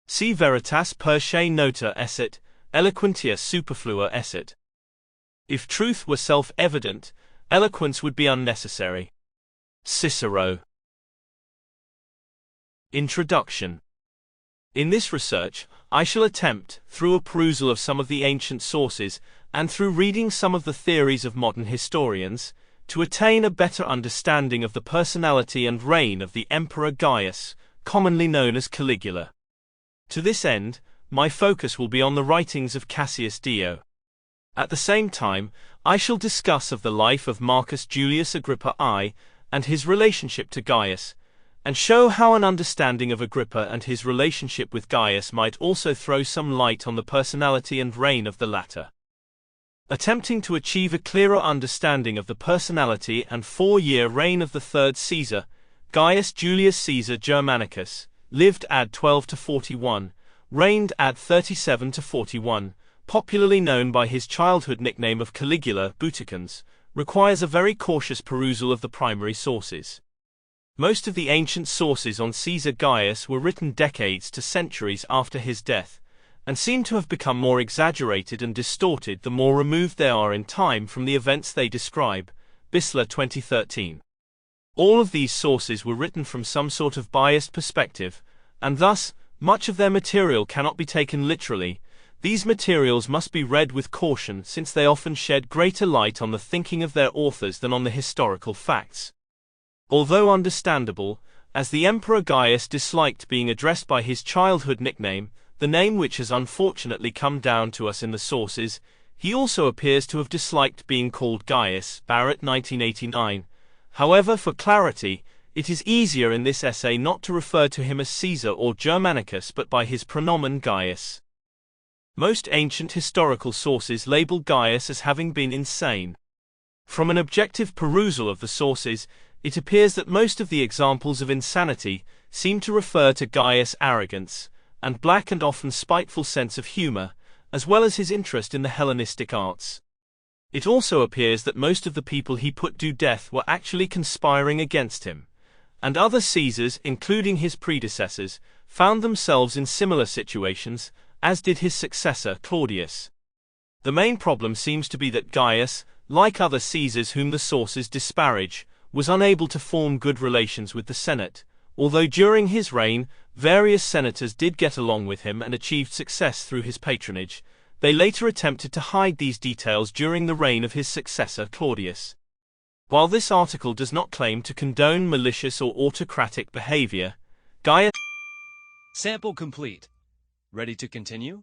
Si veritas per se nota esset, eloquentia superflua esset. If truth were self-evident, eloquence would be unnecessary. Cicero. Introduction. In this research, I shall attempt, through a perusal of some of the ancient sources, and through reading some of the theories of modern historians, to attain a better understanding of the personality and reign of the Emperor Gaius, commonly known as Caligula. To this end, my focus will be on the writings of Cassius Dio. At the same time, I shall discuss of the life of Marcus Julius Agrippa I, and his relationship to Gaius, and show how an understanding of Agrippa and his relationship with Gaius might also throw some light on the personality and reign of the latter. Attempting to achieve a clearer understanding of the personality and 4-year reign of the third Caesar, Gaius Julius Caesar Germanicus, lived AD 12 to 41, reigned AD 37 to 41, popularly known by his childhood nickname of Caligula Buticans, requires a very cautious perusal of the primary sources. Most of the ancient sources on Caesar Gaius were written decades to centuries after his death, and seem to have become more exaggerated and distorted the more removed they are in time from the events they describe. Bissler 2013. All of these sources were written from some sort of biased perspective, and thus, much of their material cannot be taken literally. These materials must be read with caution since they often shed greater light on the thinking of their authors than on the historical facts. Although understandable, as the Emperor Gaius disliked being addressed by his childhood nickname, the name which has unfortunately come down to us in the sources, he also appears to have disliked being called Gaius. Barrett 1989. However, for clarity, it is easier in this essay not to refer to him as Caesar or Germanicus but by his pronomen Gaius. Most ancient historical sources label Gaius as having been insane. From an objective perusal of the sources, it appears that most of the examples of insanity seem to refer to Gaius' arrogance, and black and often spiteful sense of humor, as well as his interest in the Hellenistic arts. It also appears that most of the people he put to death were actually conspiring against him, and other Caesars, including his predecessors, found themselves in similar situations, as did his successor Claudius. The main problem seems to be that Gaius, like other Caesars whom the sources disparage, was unable to form good relations with the Senate, although during his reign, various senators did get along with him and achieved success through his patronage. They later attempted to hide these details during the reign of his successor Claudius. While this article does not claim to condone malicious or autocratic behavior, Gaius. Sample complete. Ready to continue?